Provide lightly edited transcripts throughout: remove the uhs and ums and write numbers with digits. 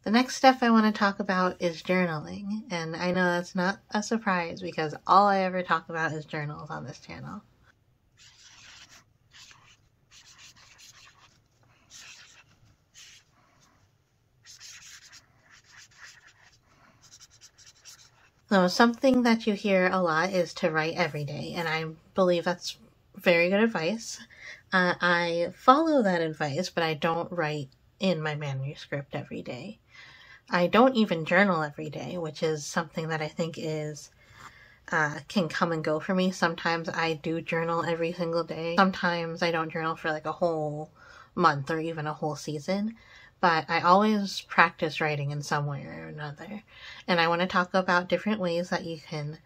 The next step I want to talk about is journaling, and I know that's not a surprise because all I ever talk about is journals on this channel. So something that you hear a lot is to write every day, and I believe that's very good advice. I follow that advice, but I don't write in my manuscript every day. I don't even journal every day, which is something that I think is can come and go for me. Sometimes I do journal every single day. Sometimes I don't journal for like a whole month or even a whole season. But I always practice writing in some way or another. And I want to talk about different ways that you can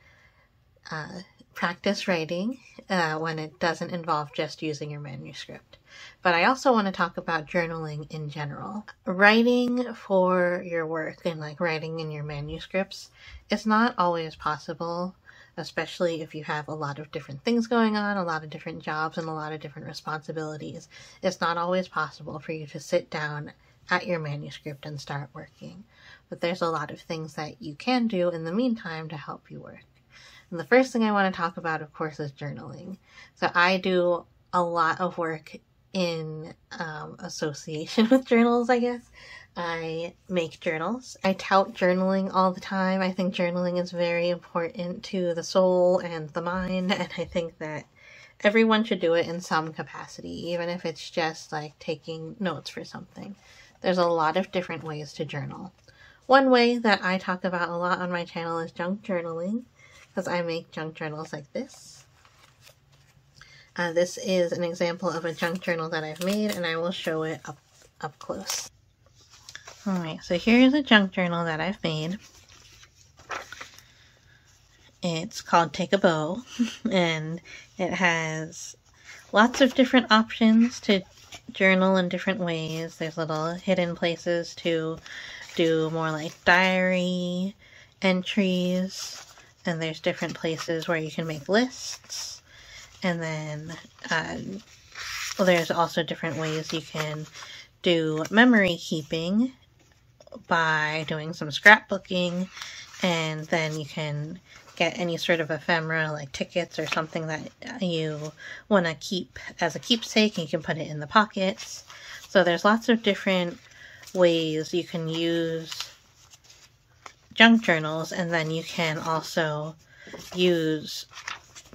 practice writing when it doesn't involve just using your manuscript. But I also want to talk about journaling in general. Writing for your work and like writing in your manuscripts is not always possible, especially if you have a lot of different things going on, a lot of different jobs, and a lot of different responsibilities. It's not always possible for you to sit down at your manuscript and start working. But there's a lot of things that you can do in the meantime to help you work. And the first thing I want to talk about, of course, is journaling. So I do a lot of work in association with journals, I guess. I make journals. I tout journaling all the time. I think journaling is very important to the soul and the mind, and I think that everyone should do it in some capacity, even if it's just like taking notes for something. There's a lot of different ways to journal. One way that I talk about a lot on my channel is junk journaling, because I make junk journals like this. This is an example of a junk journal that I've made, and I will show it up close. Alright, so here's a junk journal that I've made. It's called Take a Bow, and it has lots of different options to journal in different ways. There's little hidden places to do more like diary entries, and there's different places where you can make lists. And then there's also different ways you can do memory keeping by doing some scrapbooking, and then you can get any sort of ephemera like tickets or something that you want to keep as a keepsake, and you can put it in the pockets. So there's lots of different ways you can use junk journals, and then you can also use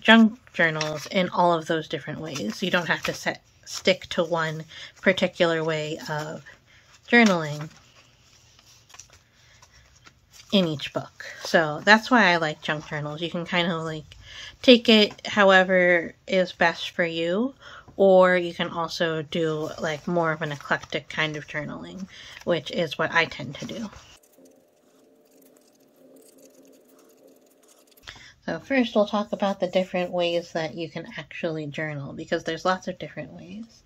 junk journals in all of those different ways. You don't have to stick to one particular way of journaling in each book. So that's why I like junk journals. You can kind of like take it however is best for you, or you can also do like more of an eclectic kind of journaling, which is what I tend to do. So first we'll talk about the different ways that you can actually journal, because there's lots of different ways.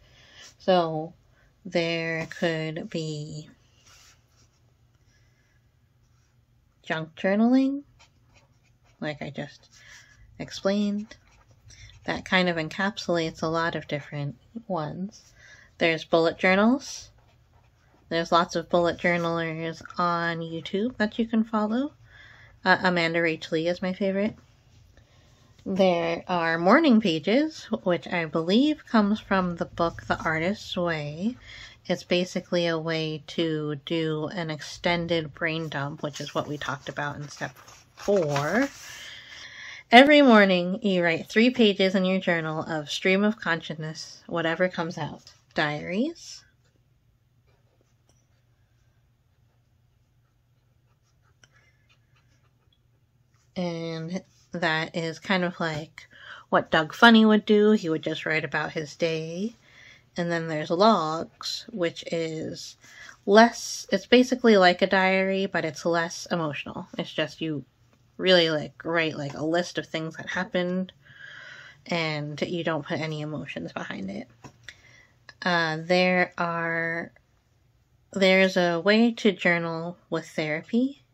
So there could be junk journaling, like I just explained. That kind of encapsulates a lot of different ones. There's bullet journals. There's lots of bullet journalers on YouTube that you can follow. Amanda Rach Lee is my favorite. There are morning pages, which I believe comes from the book The Artist's Way. It's basically a way to do an extended brain dump, which is what we talked about in step 4. Every morning, you write 3 pages in your journal of stream of consciousness, whatever comes out. Diaries. And that is kind of like what Doug Funny would do. He would just write about his day. And then there's logs, which is less, it's basically like a diary, but it's less emotional. It's just you really like write like a list of things that happened, and you don't put any emotions behind it. There's a way to journal with therapy,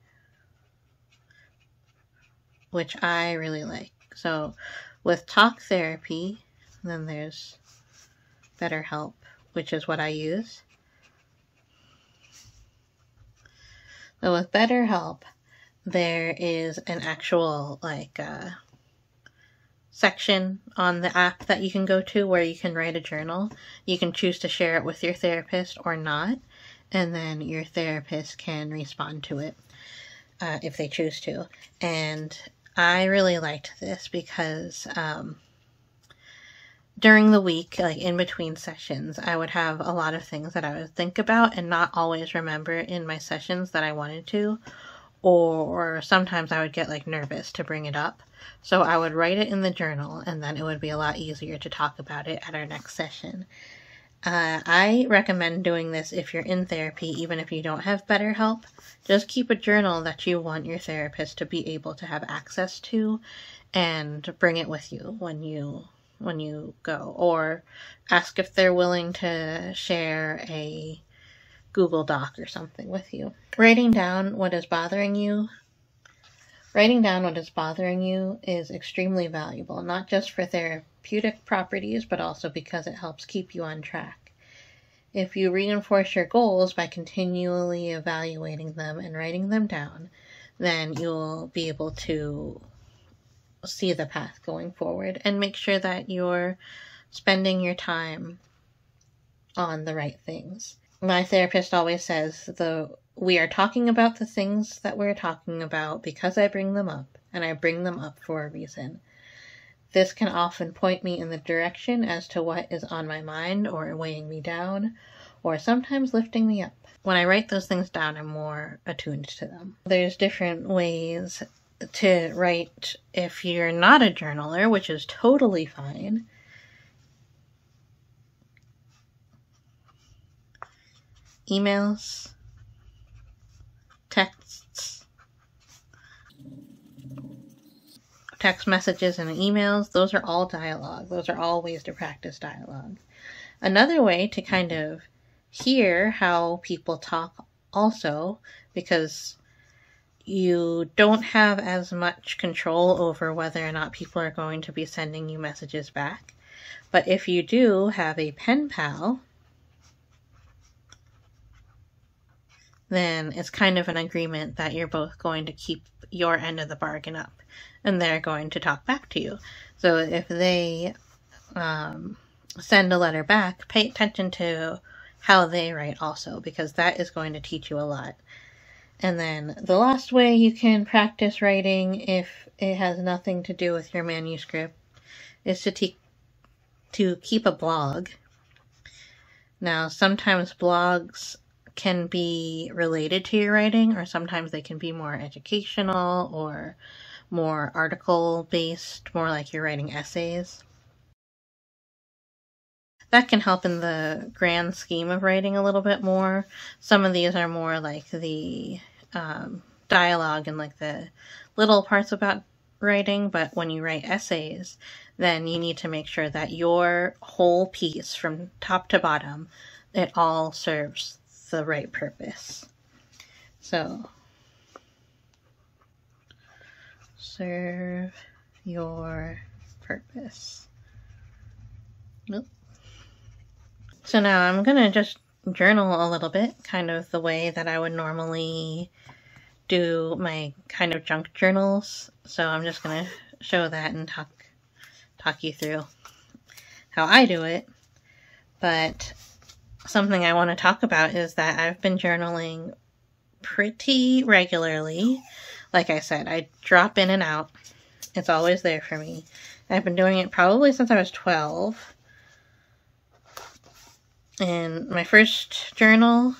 which I really like. So with talk therapy, then there's BetterHelp, which is what I use. So with BetterHelp, there is an actual section on the app that you can go to where you can write a journal. You can choose to share it with your therapist or not, and then your therapist can respond to it if they choose to. And I really liked this because during the week, like in between sessions, I would have a lot of things that I would think about and not always remember in my sessions that I wanted to, or sometimes I would get like nervous to bring it up. So I would write it in the journal, and then it would be a lot easier to talk about it at our next session. I recommend doing this if you're in therapy, even if you don't have BetterHelp. Just keep a journal that you want your therapist to be able to have access to, and bring it with you when you go, or ask if they're willing to share a Google Doc or something with you. Writing down what is bothering you is extremely valuable, not just for therapeutic properties, but also because it helps keep you on track. If you reinforce your goals by continually evaluating them and writing them down, then you'll be able to see the path going forward and make sure that you're spending your time on the right things. My therapist always says, we are talking about the things that we're talking about because I bring them up, and I bring them up for a reason. This can often point me in the direction as to what is on my mind or weighing me down, or sometimes lifting me up. When I write those things down, I'm more attuned to them. There's different ways to write if you're not a journaler, which is totally fine. Emails, texts, text messages and emails, those are all dialogue. Those are all ways to practice dialogue. Another way to kind of hear how people talk also, because you don't have as much control over whether or not people are going to be sending you messages back. But if you do have a pen pal, then it's kind of an agreement that you're both going to keep your end of the bargain up, and they're going to talk back to you. So if they send a letter back, pay attention to how they write also, because that is going to teach you a lot. And then the last way you can practice writing, if it has nothing to do with your manuscript, is to keep a blog. Now, sometimes blogs can be related to your writing, or sometimes they can be more educational or more article-based, more like you're writing essays. That can help in the grand scheme of writing a little bit more. Some of these are more like the dialogue and like the little parts about writing, but when you write essays, then you need to make sure that your whole piece from top to bottom, it all serves the right purpose. So, serve your purpose. Nope. So now I'm gonna just journal a little bit, kind of the way that I would normally do my kind of junk journals. So I'm just gonna show that and talk you through how I do it. But something I want to talk about is that I've been journaling pretty regularly. Like I said, I drop in and out. It's always there for me. I've been doing it probably since I was 12. And my first journal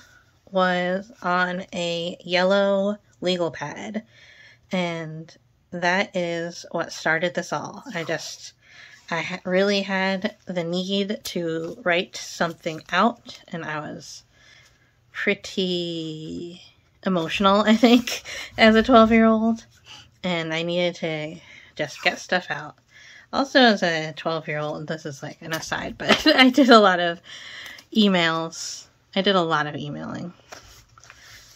was on a yellow legal pad. And that is what started this all. I really had the need to write something out, and I was pretty emotional, I think, as a 12-year-old. And I needed to just get stuff out. Also, as a 12-year-old, this is like an aside, but I did a lot of emails. I did a lot of emailing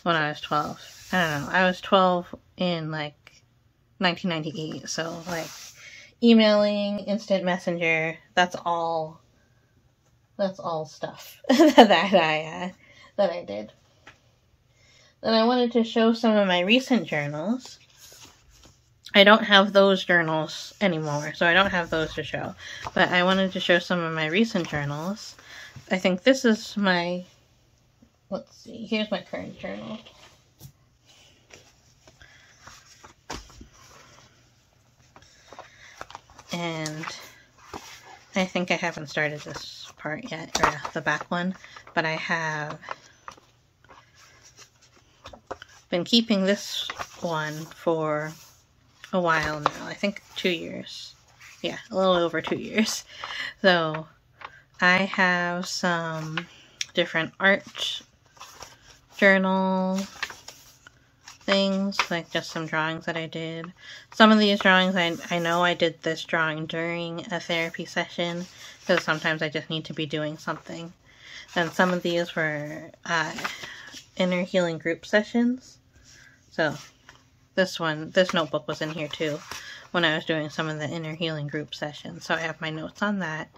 when I was 12. I don't know. I was 12 in like 1998, so like emailing, instant messenger, that's all stuff that I did. Then I wanted to show some of my recent journals. I don't have those journals anymore, so I don't have those to show. But I wanted to show some of my recent journals. I think this is my, let's see, here's my current journal. And I think I haven't started this part yet, or the back one, but I have been keeping this one for a while now. I think 2 years. Yeah, a little over 2 years. So I have some different art journal things, like just some drawings that I did. Some of these drawings, I know I did this drawing during a therapy session, because sometimes I just need to be doing something. Then some of these were inner healing group sessions. So this notebook was in here too when I was doing some of the inner healing group sessions. So I have my notes on that.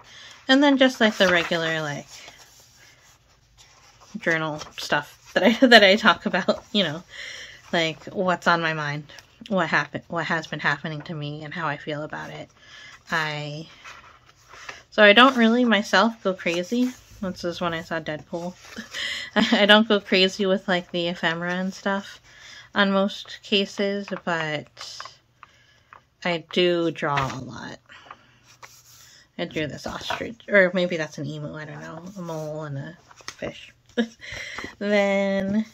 And then just like the regular like journal stuff that I talk about, you know, like what's on my mind, what has been happening to me and how I feel about it. So I don't really myself go crazy. This is when I saw Deadpool. I don't go crazy with like the ephemera and stuff on most cases, but I do draw a lot. I drew this ostrich, or maybe that's an emu, I don't know, a mole and a fish. Then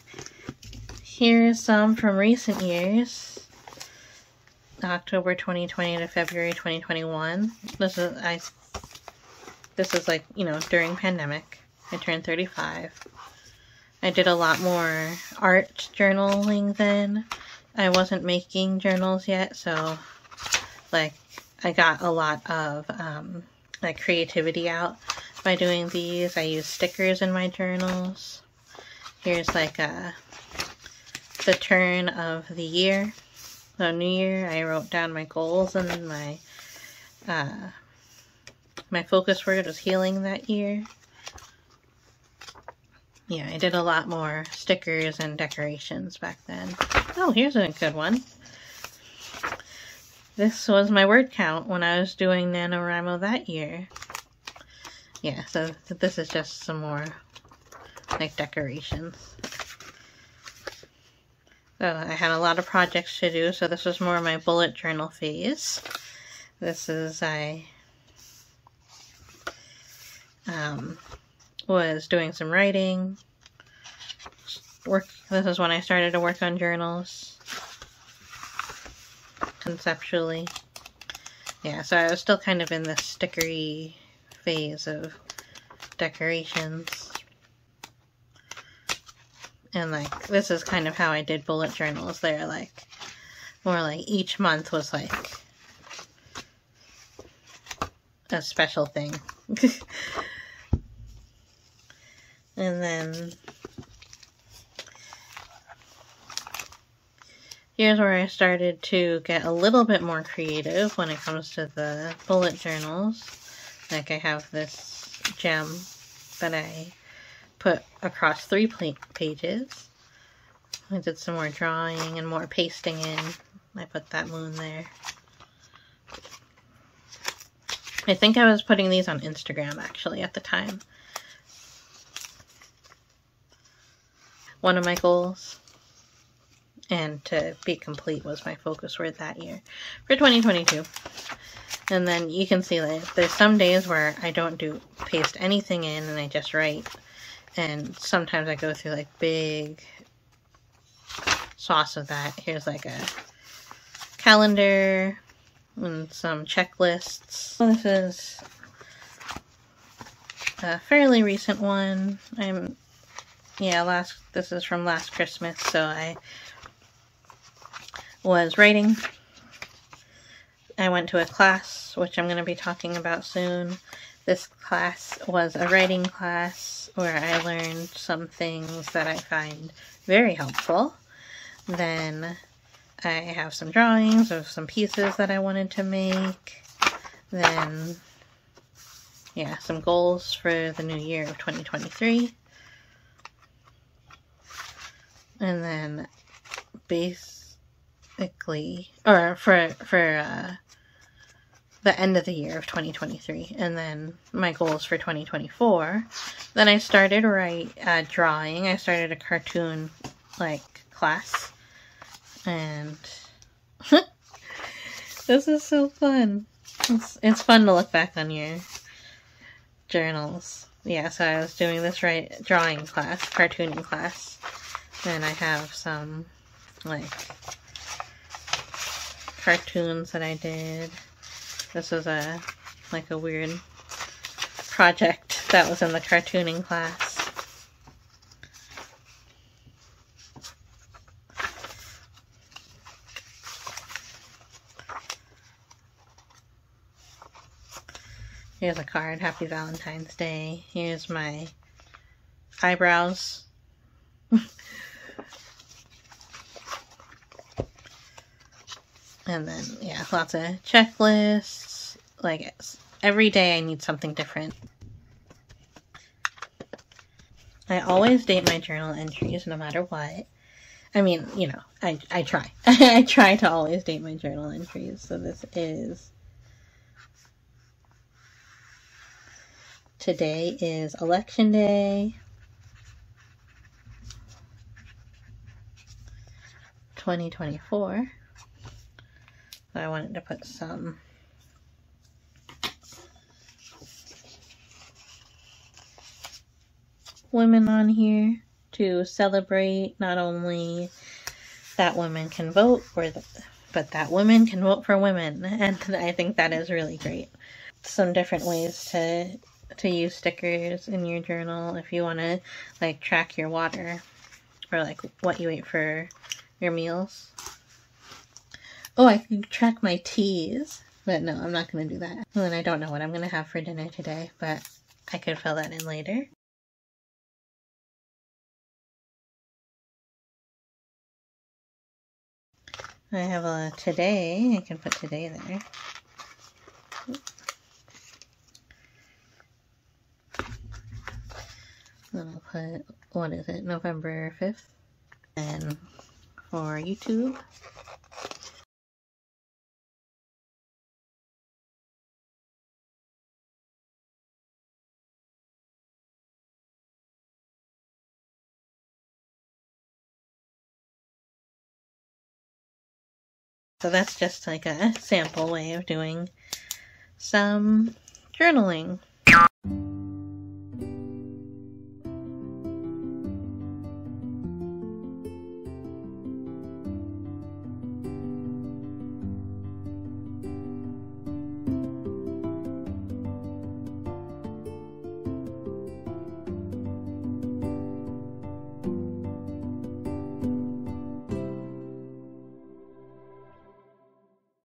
here's some from recent years. October 2020 to February 2021. This is like, you know, during pandemic. I turned 35. I did a lot more art journaling then. I wasn't making journals yet, so like I got a lot of like creativity out by doing these. I use stickers in my journals. Here's like the turn of the year. So New Year, I wrote down my goals, and then my focus word was healing that year. Yeah, I did a lot more stickers and decorations back then. Oh, here's a good one. This was my word count when I was doing NaNoWriMo that year. Yeah, so this is just some more like decorations. So I had a lot of projects to do, so this was more my bullet journal phase. This is, I was doing some writing. This is when I started to work on journals conceptually. Yeah, so I was still kind of in the stickery phase of decorations. And like, this is kind of how I did bullet journals. They're like, more like each month was like a special thing. And then here's where I started to get a little bit more creative when it comes to the bullet journals. Like I have this gem that I put across 3 pages. I did some more drawing and more pasting in. I put that moon there. I think I was putting these on Instagram actually at the time. One of my goals, and to be complete, was my focus word that year for 2022. And then you can see that there's some days where I don't paste anything in and I just write. And sometimes I go through like big swaths of that. Here's like a calendar and some checklists. This is a fairly recent one. This is from last Christmas, so I was writing. I went to a class, which I'm going to be talking about soon. This class was a writing class where I learned some things that I find very helpful. Then I have some drawings of some pieces that I wanted to make. Then, yeah, some goals for the new year of 2023. And then basically, or for the end of the year of 2023, and then my goals for 2024. Then I started drawing. I started a cartoon class, and this is so fun. It's fun to look back on your journals. Yeah, so I was doing this drawing class, cartooning class, and I have some cartoons that I did. This was a weird project that was in the cartooning class. Here's a card, Happy Valentine's Day. Here's my eyebrows. And then, yeah, lots of checklists. Every day I need something different. I always date my journal entries no matter what. I mean, you know, I try. I try to always date my journal entries. So this is... Today is Election Day. 2024. So I wanted to put some women on here to celebrate not only that women can vote, but that women can vote for women. And I think that is really great. Some different ways to use stickers in your journal if you want to track your water or what you ate for your meals. Oh, I can track my teas, but no, I'm not going to do that. And then I don't know what I'm going to have for dinner today, but I could fill that in later. I have a today. I can put today there. Then I'll put, what is it, November 5th. And for YouTube, so that's just a sample way of doing some journaling.